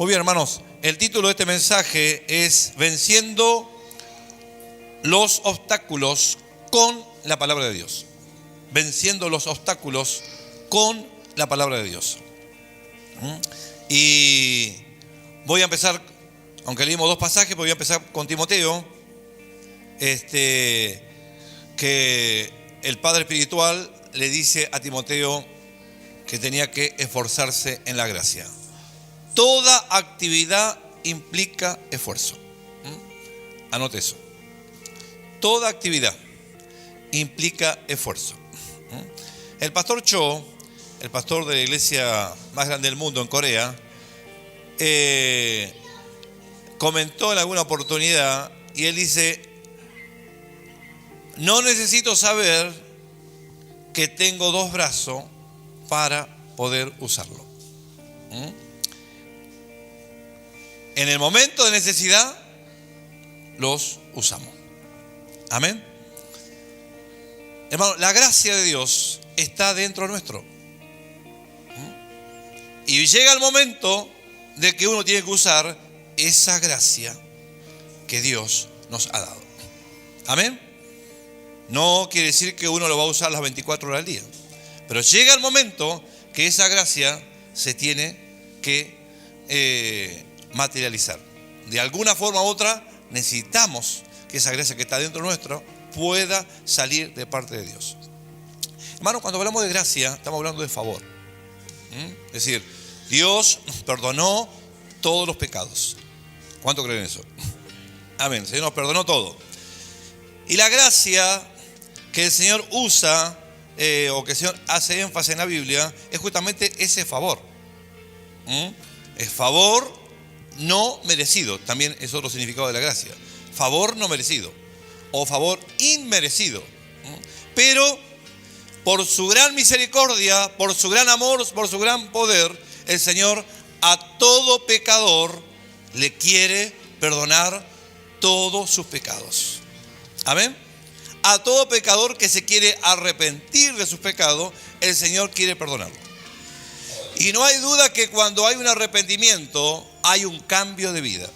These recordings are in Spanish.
Muy bien, hermanos, el título de este mensaje es Venciendo los obstáculos con la palabra de Dios. Venciendo los obstáculos con la palabra de Dios. Y voy a empezar, aunque leímos dos pasajes, voy a empezar con Timoteo, que el padre espiritual le dice a Timoteo que tenía que esforzarse en la gracia. Toda actividad implica esfuerzo. Anote eso. Toda actividad implica esfuerzo. El pastor Cho, el pastor de la iglesia más grande del mundo en Corea, comentó en alguna oportunidad y él dice: no necesito saber que tengo dos brazos para poder usarlo. En el momento de necesidad los usamos. Amén. Hermano, la gracia de Dios está dentro nuestro. Y llega el momento de que uno tiene que usar esa gracia que Dios nos ha dado. Amén. No quiere decir que uno lo va a usar las 24 horas al día. Pero llega el momento que esa gracia se tiene que materializar. De alguna forma u otra necesitamos que esa gracia que está dentro nuestro pueda salir de parte de Dios. Hermano, cuando hablamos de gracia, estamos hablando de favor. Es decir, Dios nos perdonó todos los pecados. ¿Cuánto creen eso? Amén. El Señor nos perdonó todo. Y la gracia que el Señor usa, o que el Señor hace énfasis en la Biblia, es justamente ese favor. Es favor no merecido. También es otro significado de la gracia. Favor no merecido o favor inmerecido. Pero por su gran misericordia, por su gran amor, por su gran poder, el Señor a todo pecador le quiere perdonar todos sus pecados. Amén. A todo pecador que se quiere arrepentir de sus pecados, el Señor quiere perdonarlo. Y no hay duda que cuando hay un arrepentimiento, hay un cambio de vida.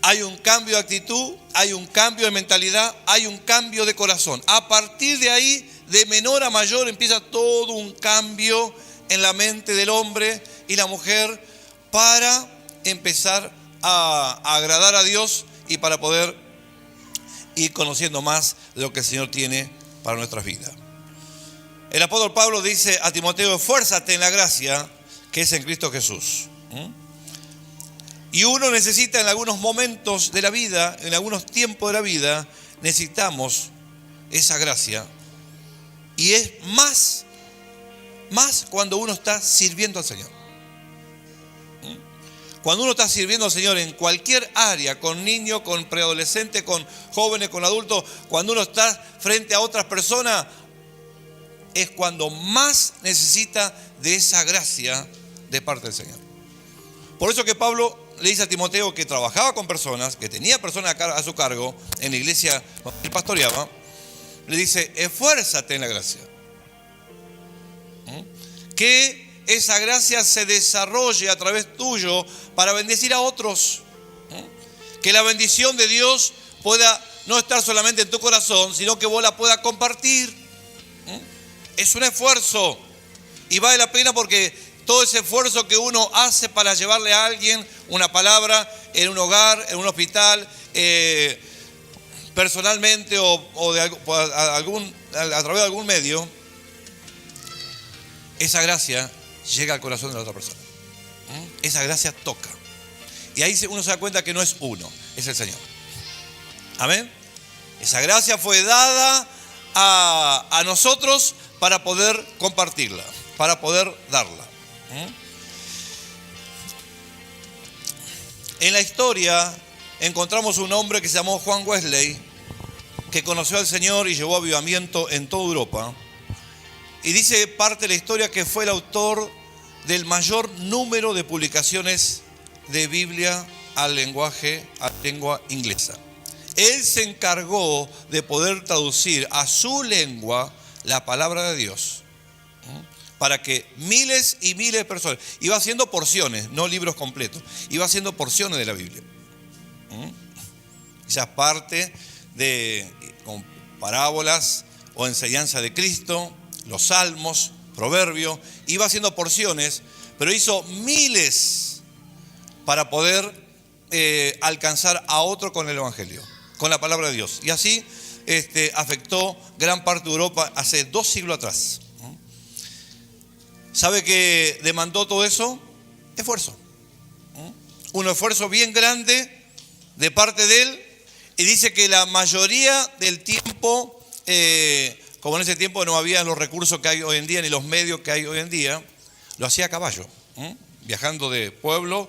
Hay un cambio de actitud, hay un cambio de mentalidad, hay un cambio de corazón. A partir de ahí, de menor a mayor, empieza todo un cambio en la mente del hombre y la mujer para empezar a agradar a Dios y para poder ir conociendo más de lo que el Señor tiene para nuestras vidas. El apóstol Pablo dice a Timoteo: esfuérzate en la gracia que es en Cristo Jesús. Y uno necesita en algunos momentos de la vida, en algunos tiempos de la vida, necesitamos esa gracia. Y es más cuando uno está sirviendo al Señor. Cuando uno está sirviendo al Señor en cualquier área, con niños, con preadolescentes, con jóvenes, con adultos, cuando uno está frente a otras personas, es cuando más necesita de esa gracia de parte del Señor. Por eso que Pablo le dice a Timoteo, que trabajaba con personas, que tenía personas a su cargo en la iglesia donde él pastoreaba, le dice: esfuérzate en la gracia. Que esa gracia se desarrolle a través tuyo para bendecir a otros. Que la bendición de Dios pueda no estar solamente en tu corazón, sino que vos la puedas compartir. Es un esfuerzo y vale la pena, porque todo ese esfuerzo que uno hace para llevarle a alguien una palabra en un hogar, en un hospital, personalmente o de a través de algún medio, esa gracia llega al corazón de la otra persona. Esa gracia toca. Y ahí uno se da cuenta que no es uno, es el Señor. Amén. Esa gracia fue dada a nosotros para poder compartirla, para poder darla. En la historia encontramos un hombre que se llamó Juan Wesley, que conoció al Señor y llevó avivamiento en toda Europa. Y dice parte de la historia que fue el autor del mayor número de publicaciones de Biblia a lengua inglesa. Él se encargó de poder traducir a su lengua la palabra de Dios. para que miles y miles de personas, iba haciendo porciones, no libros completos, iba haciendo porciones de la Biblia. Quizás parte de con parábolas o enseñanza de Cristo, los salmos, proverbios, iba haciendo porciones, pero hizo miles para poder alcanzar a otro con el Evangelio, con la palabra de Dios. Y así afectó gran parte de Europa hace 2 siglos atrás. ¿Sabe qué demandó todo eso? Esfuerzo. Un esfuerzo bien grande de parte de él. Y dice que la mayoría del tiempo, como en ese tiempo no había los recursos que hay hoy en día, ni los medios que hay hoy en día, lo hacía a caballo. Viajando de pueblo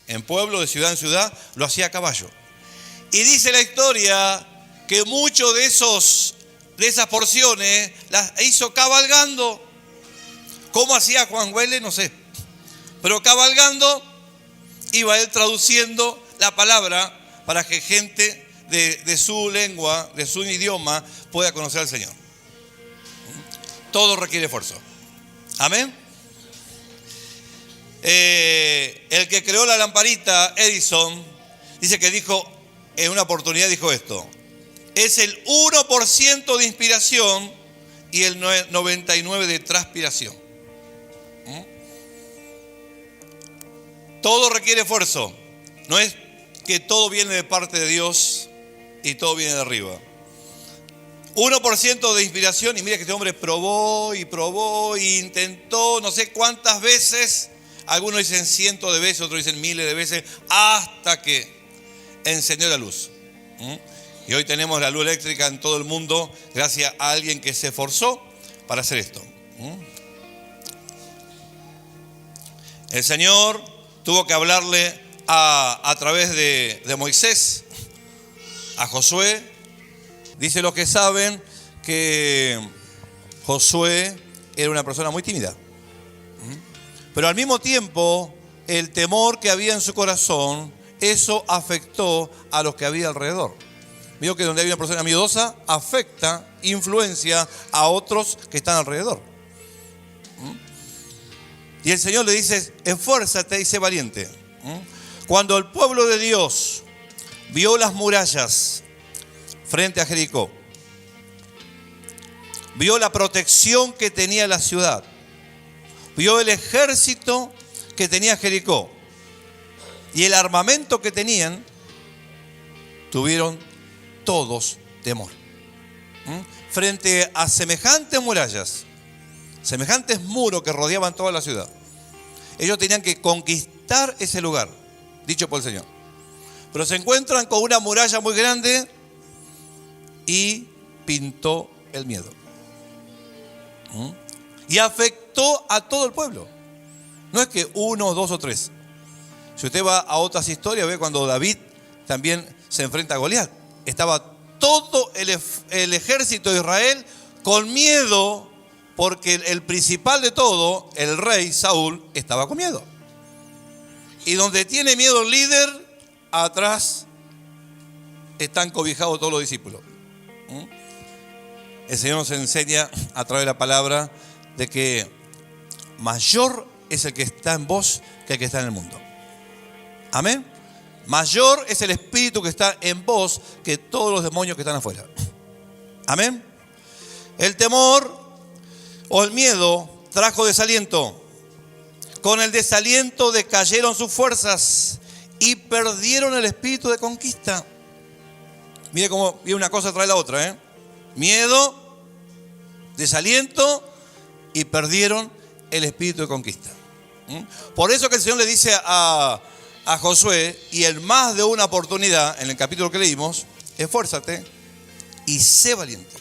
en pueblo, de ciudad en ciudad, lo hacía a caballo. Y dice la historia que muchos de esas porciones las hizo cabalgando. ¿Cómo hacía Juan Wesley? No sé. Pero cabalgando iba él traduciendo la palabra para que gente de su lengua, de su idioma, pueda conocer al Señor. Todo requiere esfuerzo. Amén. El que creó la lamparita, Edison, dice que dijo, en una oportunidad dijo esto: es el 1% de inspiración y el 99% de transpiración. Todo requiere esfuerzo. No es que todo viene de parte de Dios y todo viene de arriba. 1% de inspiración, y mira que este hombre probó y intentó no sé cuántas veces. Algunos dicen cientos de veces, otros dicen miles de veces, hasta que encendió la luz. Y hoy tenemos la luz eléctrica en todo el mundo gracias a alguien que se esforzó para hacer esto. El Señor tuvo que hablarle a través de Moisés, a Josué. Dice los que saben que Josué era una persona muy tímida. Pero al mismo tiempo, el temor que había en su corazón, eso afectó a los que había alrededor. Vio que donde hay una persona miedosa, afecta, influencia a otros que están alrededor. Y el Señor le dice, esfuérzate y sé valiente. Cuando el pueblo de Dios vio las murallas frente a Jericó, vio la protección que tenía la ciudad, vio el ejército que tenía Jericó y el armamento que tenían, tuvieron todos temor. Frente a semejantes murallas, semejantes muros que rodeaban toda la ciudad, ellos tenían que conquistar ese lugar, dicho por el Señor. Pero se encuentran con una muralla muy grande y pintó el miedo. Y afectó a todo el pueblo. No es que 1, 2 o 3. Si usted va a otras historias, ve cuando David también se enfrenta a Goliat. Estaba todo el ejército de Israel con miedo, porque el principal de todo, el rey Saúl, estaba con miedo. Y donde tiene miedo el líder, atrás están cobijados todos los discípulos. El Señor nos enseña a través de la palabra de que mayor es el que está en vos que el que está en el mundo. Amén. Mayor es el espíritu que está en vos que todos los demonios que están afuera. Amén. El temor o el miedo trajo desaliento. Con el desaliento decayeron sus fuerzas y perdieron el espíritu de conquista. Mire cómo viene una cosa trae la otra, Miedo, desaliento y perdieron el espíritu de conquista. Por eso que el Señor le dice a Josué, y en más de una oportunidad, en el capítulo que leímos, esfuérzate y sé valiente.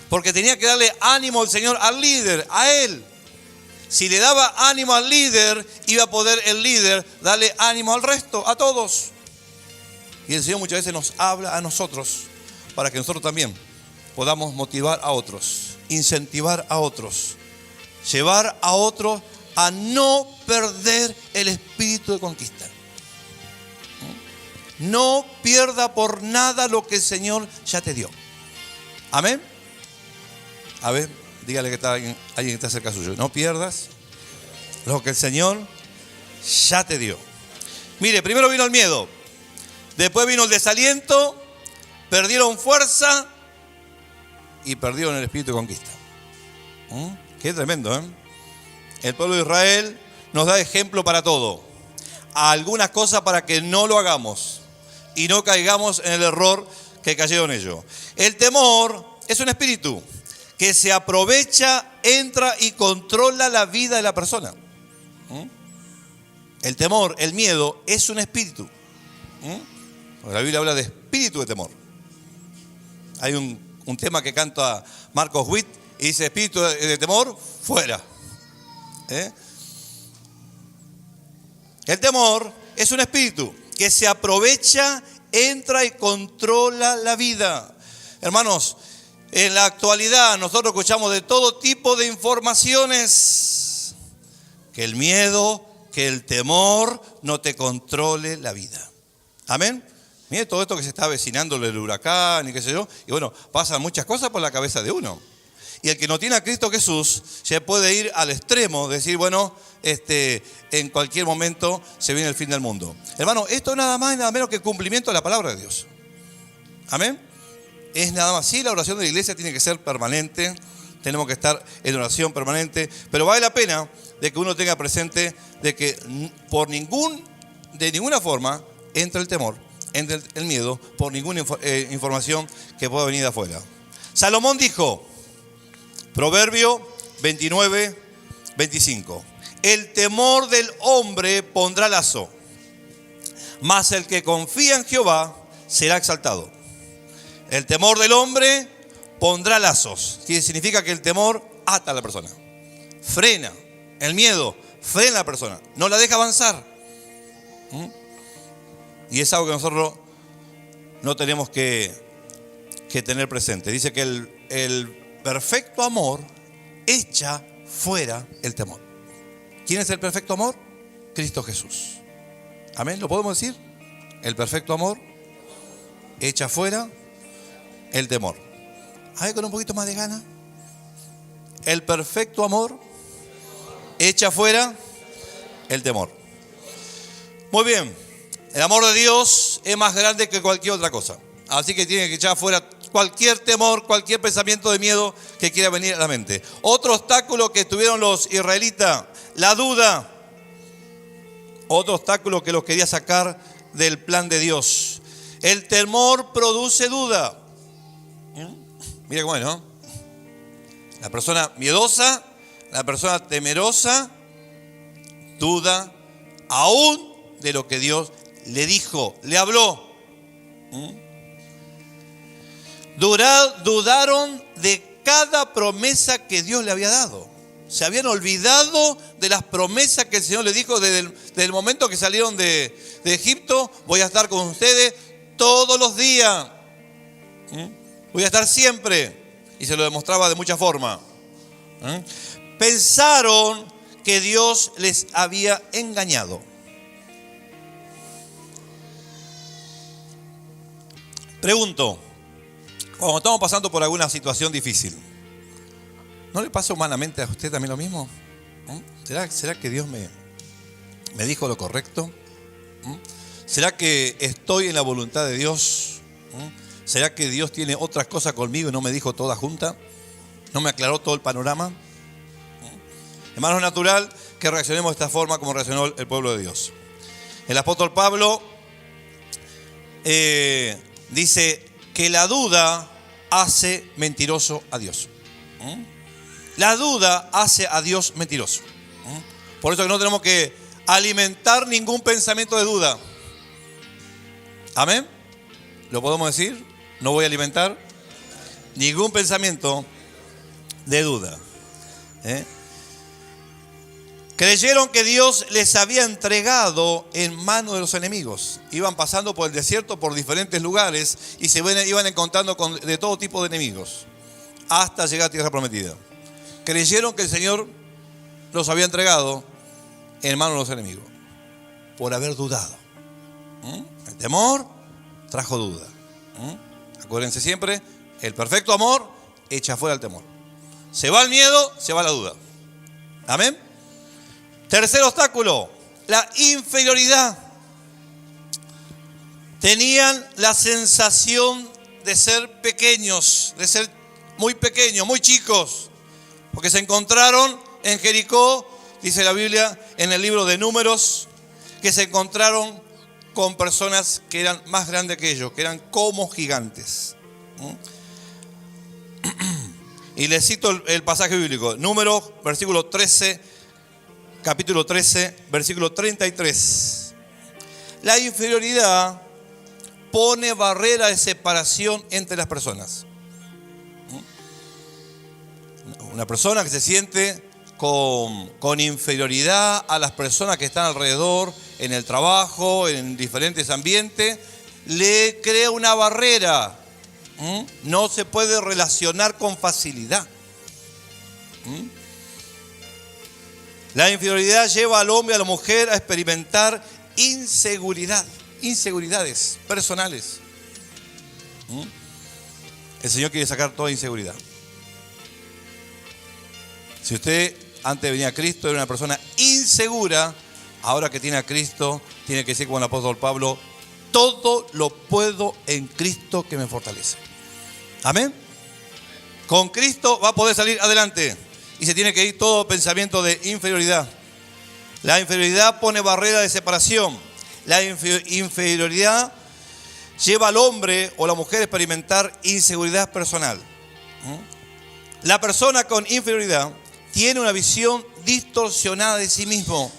Porque tenía que darle ánimo al Señor al líder, a él. Si le daba ánimo al líder, iba a poder el líder darle ánimo al resto, a todos. Y el Señor muchas veces nos habla a nosotros para que nosotros también podamos motivar a otros, incentivar a otros, llevar a otros a no perder el espíritu de conquista. No pierda por nada lo que el Señor ya te dio. Amén. A ver, Dígale que está alguien que está cerca suyo. No pierdas lo que el Señor ya te dio. Mire, primero vino el miedo. Después vino el desaliento. Perdieron fuerza. Y perdieron el espíritu de conquista. Qué tremendo, ¿eh? El pueblo de Israel nos da ejemplo para todo. Algunas cosas para que no lo hagamos y no caigamos en el error que cayeron ellos. El temor es un espíritu que se aprovecha, entra y controla la vida de la persona. El temor, el miedo, es un espíritu. La Biblia habla de espíritu de temor. Hay un tema que canta Marcos Witt y dice: espíritu de temor, fuera. El temor es un espíritu que se aprovecha, entra y controla la vida. Hermanos, en la actualidad nosotros escuchamos de todo tipo de informaciones. Que el miedo, que el temor no te controle la vida. Amén. Mire todo esto que se está avecinando, el huracán y qué sé yo. Y bueno, pasan muchas cosas por la cabeza de uno. Y el que no tiene a Cristo Jesús se puede ir al extremo, decir, bueno, en cualquier momento se viene el fin del mundo. Hermano, esto nada más y nada menos que cumplimiento de la palabra de Dios. Amén. Es nada más. Sí, la oración de la iglesia tiene que ser permanente. Tenemos que estar en oración permanente. Pero vale la pena de que uno tenga presente de que de ninguna forma entra el temor, entra el miedo por ninguna información que pueda venir de afuera. Salomón dijo, Proverbio 29, 25. El temor del hombre pondrá lazo, mas el que confía en Jehová será exaltado. El temor del hombre pondrá lazos. Que significa que el temor ata a la persona. Frena. El miedo frena a la persona. No la deja avanzar. Y es algo que nosotros no tenemos que tener presente. Dice que el perfecto amor echa fuera el temor. ¿Quién es el perfecto amor? Cristo Jesús. Amén, ¿lo podemos decir? El perfecto amor echa fuera el temor. A ver, con un poquito más de gana. El perfecto amor echa fuera el temor. Muy bien. El amor de Dios es más grande que cualquier otra cosa. Así que tiene que echar fuera cualquier temor, cualquier pensamiento de miedo que quiera venir a la mente. Otro obstáculo que tuvieron los israelitas, la duda. Otro obstáculo que los quería sacar del plan de Dios. El temor produce duda. Mira cómo es, ¿no? La persona miedosa, la persona temerosa, duda aún de lo que Dios le dijo, le habló. Dudaron de cada promesa que Dios le había dado. Se habían olvidado de las promesas que el Señor les dijo desde el momento que salieron de Egipto. Voy a estar con ustedes todos los días. Voy a estar siempre. Y se lo demostraba de muchas formas. Pensaron que Dios les había engañado. Pregunto, cuando estamos pasando por alguna situación difícil, ¿no le pasa humanamente a usted también lo mismo? ¿Será que Dios me dijo lo correcto? ¿Será que estoy en la voluntad de Dios? ¿Será que Dios tiene otras cosas conmigo y no me dijo toda junta? ¿No me aclaró todo el panorama? Hermano, es natural que reaccionemos de esta forma como reaccionó el pueblo de Dios. El apóstol Pablo dice que la duda hace mentiroso a Dios. La duda hace a Dios mentiroso. Por eso que no tenemos que alimentar ningún pensamiento de duda. ¿Amén? ¿Lo podemos decir? No voy a alimentar ningún pensamiento de duda. Creyeron que Dios les había entregado en manos de los enemigos. Iban pasando por el desierto, por diferentes lugares, y se iban encontrando de todo tipo de enemigos, hasta llegar a tierra prometida. Creyeron que el Señor los había entregado en manos de los enemigos, por haber dudado. El temor trajo duda. Acuérdense siempre, el perfecto amor echa fuera el temor. Se va el miedo, se va la duda. Amén. Tercer obstáculo, la inferioridad. Tenían la sensación de ser pequeños, de ser muy pequeños, muy chicos, porque se encontraron en Jericó, dice la Biblia en el libro de Números, que se encontraron con personas que eran más grandes que ellos, que eran como gigantes. Y les cito el pasaje bíblico, Números, versículo 13, capítulo 13, versículo 33. La inferioridad pone barrera de separación entre las personas. Una persona que se siente con inferioridad a las personas que están alrededor, en el trabajo, en diferentes ambientes, le crea una barrera. No se puede relacionar con facilidad. La inferioridad lleva al hombre y a la mujer a experimentar inseguridades personales. El Señor quiere sacar toda inseguridad. Si usted antes de venir a Cristo era una persona insegura, ahora que tiene a Cristo, tiene que decir como el apóstol Pablo, todo lo puedo en Cristo que me fortalece. Amén. Con Cristo va a poder salir adelante y se tiene que ir todo pensamiento de inferioridad. La inferioridad pone barrera de separación. La inferioridad lleva al hombre o la mujer a experimentar inseguridad personal. La persona con inferioridad tiene una visión distorsionada de sí mismo.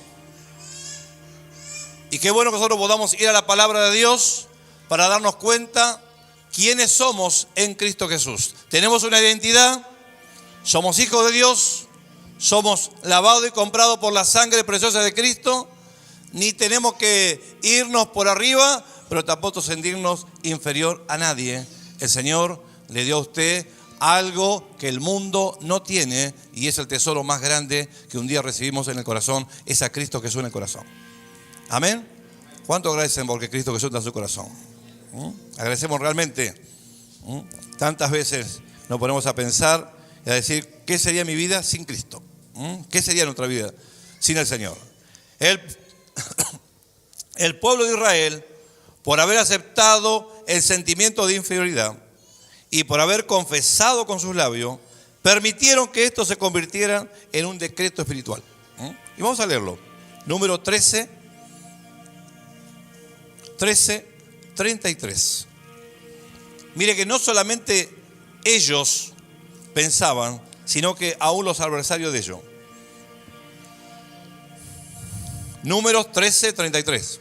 Y qué bueno que nosotros podamos ir a la palabra de Dios para darnos cuenta quiénes somos en Cristo Jesús. Tenemos una identidad, somos hijos de Dios, somos lavados y comprados por la sangre preciosa de Cristo. Ni tenemos que irnos por arriba, pero tampoco sentirnos inferior a nadie. El Señor le dio a usted algo que el mundo no tiene y es el tesoro más grande que un día recibimos en el corazón, es a Cristo Jesús en el corazón. Amén. ¿Cuánto agradecen porque Cristo Jesús está en su corazón? Agradecemos realmente. Tantas veces nos ponemos a pensar y a decir, ¿qué sería mi vida sin Cristo? ¿Qué sería nuestra vida sin el Señor? El pueblo de Israel, por haber aceptado el sentimiento de inferioridad y por haber confesado con sus labios, permitieron que esto se convirtiera en un decreto espiritual. Y vamos a leerlo. Número 13, 33. Mire que no solamente ellos pensaban, sino que aún los adversarios de ellos. Números 13, 33.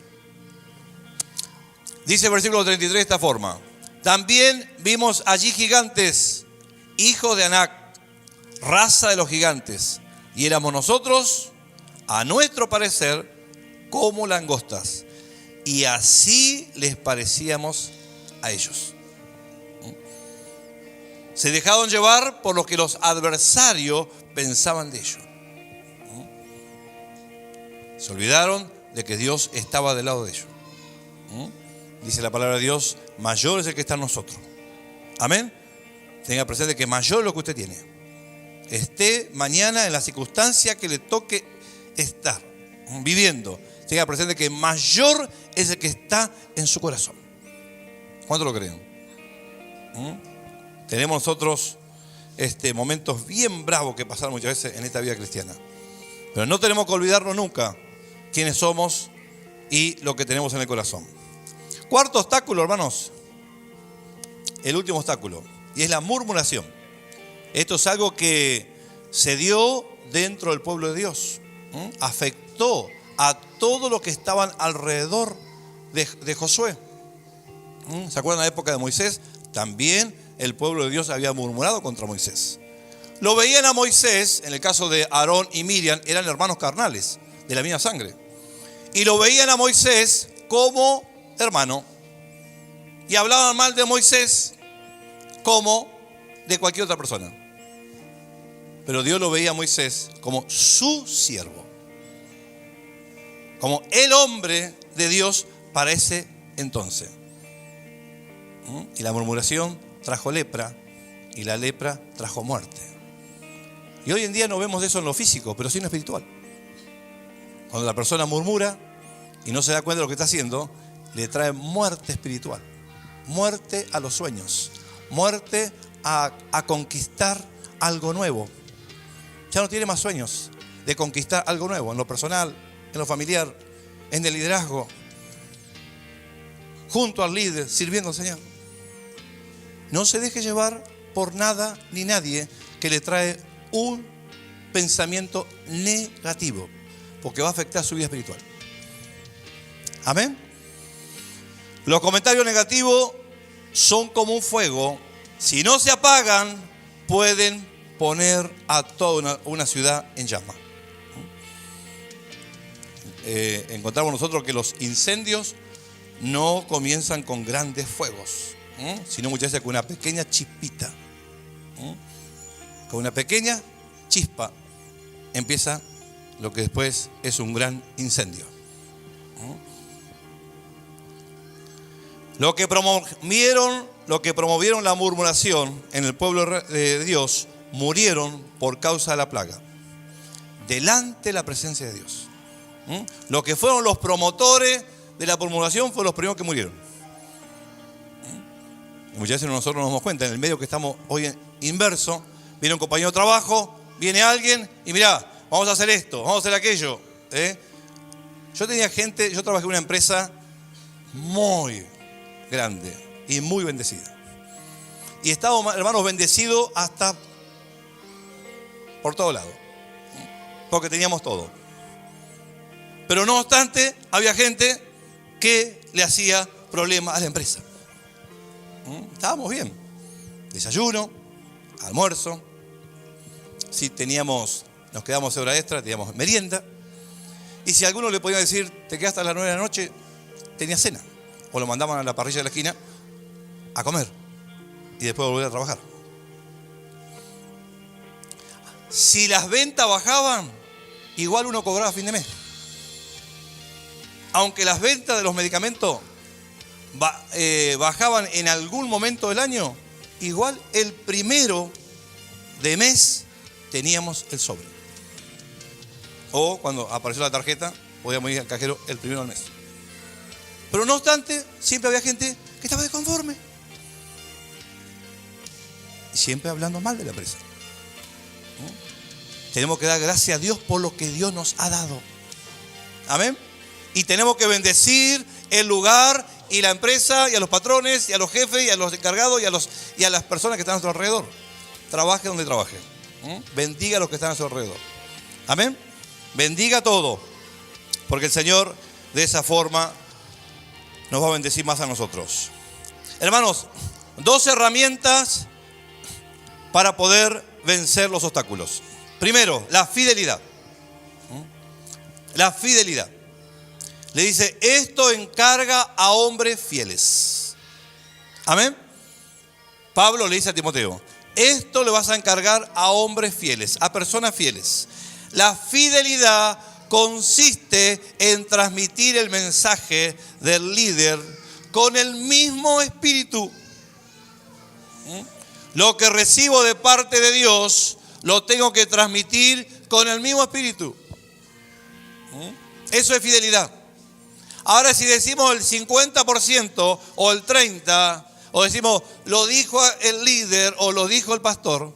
Dice el versículo 33 de esta forma. También vimos allí gigantes, hijos de Anac, raza de los gigantes. Y éramos nosotros, a nuestro parecer, como langostas. Y así les parecíamos a ellos. Se dejaron llevar por lo que los adversarios pensaban de ellos. Se olvidaron de que Dios estaba del lado de ellos. Dice la palabra de Dios, mayor es el que está en nosotros. Amén. Tenga presente que mayor es lo que usted tiene. Esté mañana en la circunstancia que le toque estar viviendo. Tenga presente que mayor es el que está en su corazón. ¿Cuánto lo creen? Tenemos nosotros momentos bien bravos que pasan muchas veces en esta vida cristiana. Pero no tenemos que olvidarnos nunca quiénes somos y lo que tenemos en el corazón. Cuarto obstáculo, hermanos. El último obstáculo. Y es la murmuración. Esto es algo que se dio dentro del pueblo de Dios. Afectó a todos los que estaban alrededor de Josué. ¿Se acuerdan de la época de Moisés? También el pueblo de Dios había murmurado contra Moisés. Lo veían a Moisés, en el caso de Aarón y Miriam, eran hermanos carnales, de la misma sangre. Y lo veían a Moisés como hermano. Y hablaban mal de Moisés como de cualquier otra persona. Pero Dios lo veía a Moisés como su siervo. Como el hombre de Dios para ese entonces. Y la murmuración trajo lepra y la lepra trajo muerte. Y hoy en día no vemos eso en lo físico, pero sí en lo espiritual. Cuando la persona murmura y no se da cuenta de lo que está haciendo, le trae muerte espiritual, muerte a los sueños, muerte a conquistar algo nuevo. Ya no tiene más sueños de conquistar algo nuevo, en lo personal, en lo familiar, en el liderazgo, junto al líder, sirviendo al Señor. No se deje llevar por nada ni nadie que le trae un pensamiento negativo, porque va a afectar su vida espiritual. Amén. Los comentarios negativos son como un fuego. Si no se apagan, pueden poner a toda una ciudad en llama. Encontramos nosotros que los incendios no comienzan con grandes fuegos, sino muchas veces con una pequeña chispita. Con una pequeña chispa empieza lo que después es un gran incendio. Lo que promovieron la murmuración en el pueblo de Dios murieron por causa de la plaga, delante de la presencia de Dios. Los que fueron los promotores de la murmuración fueron los primeros que murieron. Y muchas veces nosotros nos damos cuenta, en el medio que estamos hoy inverso, viene un compañero de trabajo, viene alguien y mirá, vamos a hacer esto, vamos a hacer aquello. Yo trabajé en una empresa muy grande y muy bendecida. Y estábamos, hermanos, bendecidos hasta por todos lados, porque teníamos todo. Pero no obstante, había gente que le hacía problemas a la empresa. Estábamos bien. Desayuno, almuerzo. Si nos quedamos hora extra, teníamos merienda. Y si a alguno le podía decir, te quedas hasta las 9 de la noche, tenía cena. O lo mandaban a la parrilla de la esquina a comer. Y después volver a trabajar. Si las ventas bajaban, igual uno cobraba a fin de mes. Aunque las ventas de los medicamentos bajaban en algún momento del año, igual el primero de mes teníamos el sobre. O cuando apareció la tarjeta, podíamos ir al cajero el primero del mes. Pero no obstante, siempre había gente que estaba desconforme. Y siempre hablando mal de la empresa. Tenemos que dar gracias a Dios por lo que Dios nos ha dado. Amén. Y tenemos que bendecir el lugar y la empresa y a los patrones y a los jefes y a los encargados y a las personas que están a nuestro alrededor. Trabaje donde trabaje. Bendiga a los que están a su alrededor. Amén. Bendiga todo. Porque el Señor de esa forma nos va a bendecir más a nosotros. Hermanos, 2 herramientas para poder vencer los obstáculos. Primero, la fidelidad. La fidelidad. Le dice, esto encarga a hombres fieles. Amén. Pablo le dice a Timoteo, esto le vas a encargar a hombres fieles, a personas fieles. La fidelidad consiste en transmitir el mensaje del líder con el mismo espíritu. Lo que recibo de parte de Dios, lo tengo que transmitir con el mismo espíritu. Eso es fidelidad. Ahora, si decimos el 50% o el 30%, o decimos lo dijo el líder o lo dijo el pastor,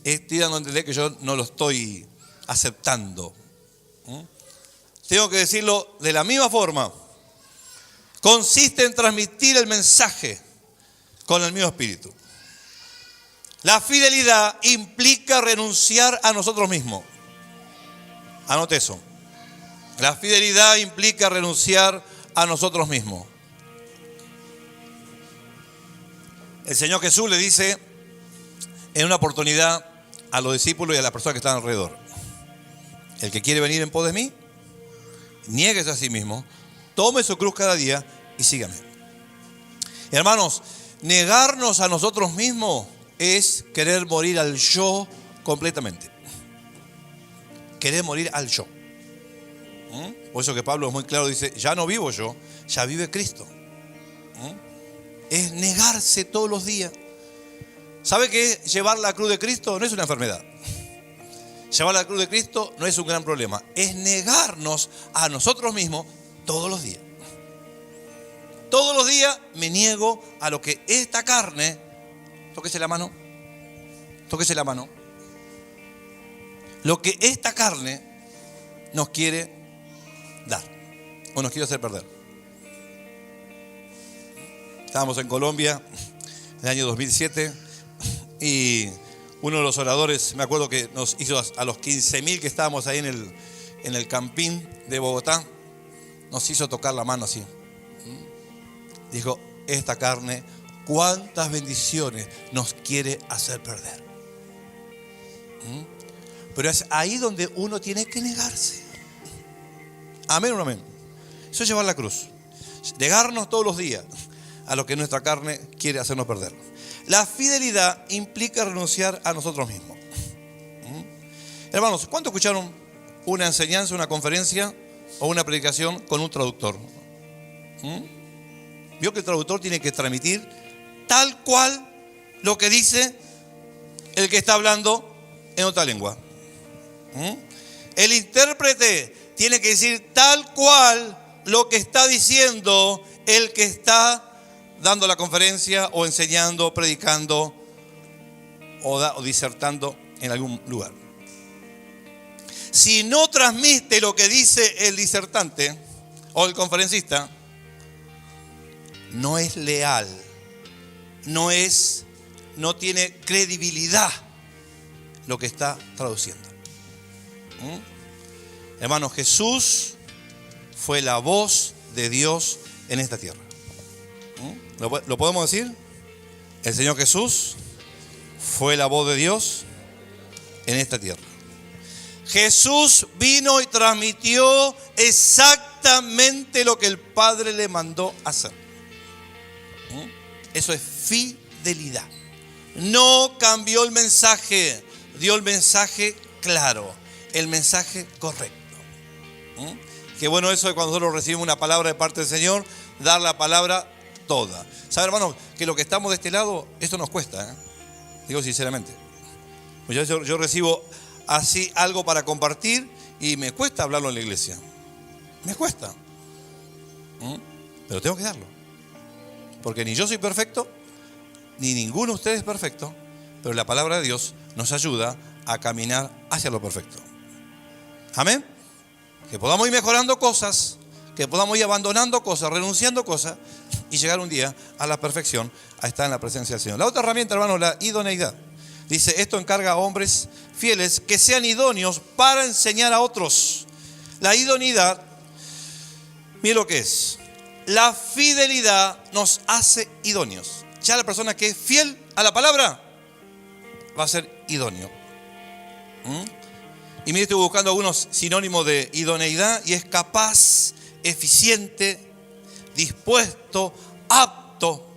estoy dando a entender que yo no lo estoy aceptando. Tengo que decirlo de la misma forma. Consiste en transmitir el mensaje con el mismo espíritu. La fidelidad implica renunciar a nosotros mismos. Anote eso. La fidelidad implica renunciar a nosotros mismos. El Señor Jesús le dice en una oportunidad a los discípulos y a las personas que están alrededor: el que quiere venir en pos de mí, niéguese a sí mismo, tome su cruz cada día y sígame. Hermanos, negarnos a nosotros mismos es querer morir al yo completamente. Querer morir al yo. Por eso que Pablo es muy claro, dice, ya no vivo yo, ya vive Cristo. Es negarse todos los días. ¿Sabe que llevar la cruz de Cristo no es una enfermedad? Llevar la cruz de Cristo no es un gran problema. Es negarnos a nosotros mismos todos los días. Todos los días me niego a lo que esta carne, tóquese la mano, lo que esta carne nos quiere dar o nos quiere hacer perder. Estábamos en Colombia en el año 2007 y uno de los oradores, me acuerdo que nos hizo a los 15.000 que estábamos ahí en el campín de Bogotá, nos hizo tocar la mano así. Dijo, esta carne, cuántas bendiciones nos quiere hacer perder. Pero es ahí donde uno tiene que negarse. Amén o no amén. Eso es llevar la cruz. Negarnos todos los días a lo que nuestra carne quiere hacernos perder. La fidelidad implica renunciar a nosotros mismos. Hermanos, ¿cuánto escucharon una enseñanza, una conferencia o una predicación con un traductor? Vio que el traductor tiene que transmitir tal cual lo que dice el que está hablando en otra lengua. El intérprete tiene que decir tal cual lo que está diciendo el que está dando la conferencia o enseñando, predicando o disertando en algún lugar. Si no transmite lo que dice el disertante o el conferencista, no es leal, no tiene credibilidad lo que está traduciendo. Hermanos, Jesús fue la voz de Dios en esta tierra. ¿Lo podemos decir? El Señor Jesús fue la voz de Dios en esta tierra. Jesús vino y transmitió exactamente lo que el Padre le mandó hacer. Eso es fidelidad. No cambió el mensaje, dio el mensaje claro, el mensaje correcto. Qué bueno eso de cuando nosotros recibimos una palabra de parte del Señor, dar la palabra toda. ¿Sabe, hermano, que lo que estamos de este lado, esto nos cuesta? Digo sinceramente. Yo recibo así algo para compartir y me cuesta hablarlo en la iglesia. Me cuesta. Pero tengo que darlo. Porque ni yo soy perfecto, ni ninguno de ustedes es perfecto, pero la palabra de Dios nos ayuda a caminar hacia lo perfecto. Amén. Que podamos ir mejorando cosas, que podamos ir abandonando cosas, renunciando cosas y llegar un día a la perfección, a estar en la presencia del Señor. La otra herramienta, hermano, la idoneidad. Dice, esto encarga a hombres fieles que sean idóneos para enseñar a otros. La idoneidad, mire lo que es. La fidelidad nos hace idóneos. Ya la persona que es fiel a la palabra va a ser idóneo. Y mire, estoy buscando algunos sinónimos de idoneidad y es capaz, eficiente, dispuesto, apto.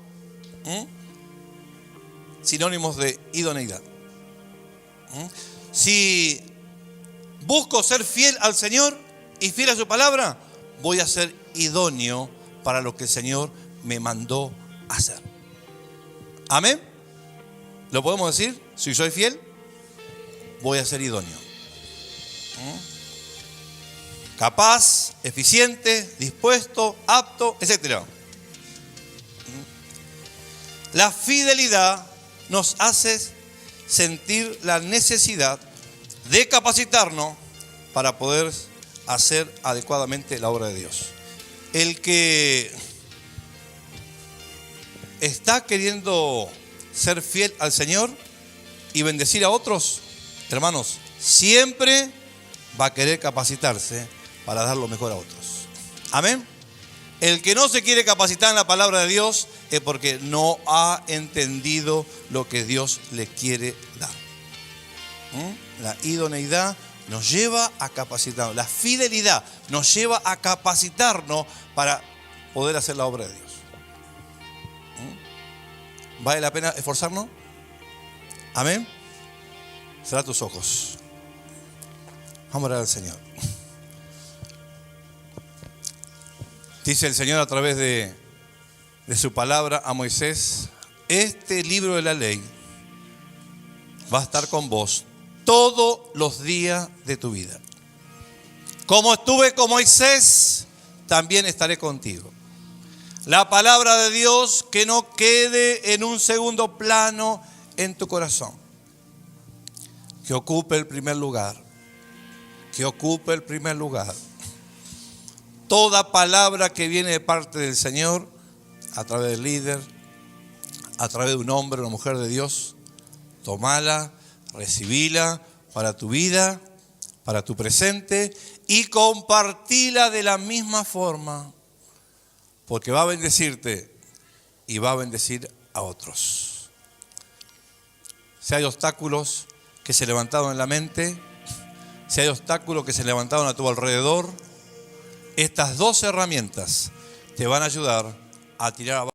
Sinónimos de idoneidad. Si busco ser fiel al Señor y fiel a su palabra, voy a ser idóneo para lo que el Señor me mandó hacer. Amén. ¿Lo podemos decir? Si soy fiel, voy a ser idóneo. Capaz, eficiente, dispuesto, apto, etc. La fidelidad nos hace sentir la necesidad de capacitarnos para poder hacer adecuadamente la obra de Dios. El que está queriendo ser fiel al Señor y bendecir a otros, hermanos, siempre va a querer capacitarse para dar lo mejor a otros. Amén. El que no se quiere capacitar en la palabra de Dios es porque no ha entendido lo que Dios le quiere dar. La idoneidad nos lleva a capacitarnos. La fidelidad nos lleva a capacitarnos para poder hacer la obra de Dios. ¿Vale la pena esforzarnos? Amén. Cerra tus ojos. Vamos a orar al Señor. Dice el Señor a través de su palabra a Moisés: este libro de la ley va a estar con vos todos los días de tu vida. Como estuve con Moisés, también estaré contigo. La palabra de Dios que no quede en un segundo plano en tu corazón. Que ocupe el primer lugar. Que ocupe el primer lugar. Toda palabra que viene de parte del Señor, a través del líder, a través de un hombre o una mujer de Dios, tomala, recibila para tu vida, para tu presente y compartila de la misma forma, porque va a bendecirte y va a bendecir a otros. Si hay obstáculos que se levantaron en la mente, si hay obstáculos que se levantaron a tu alrededor, estas dos herramientas te van a ayudar a tirar abajo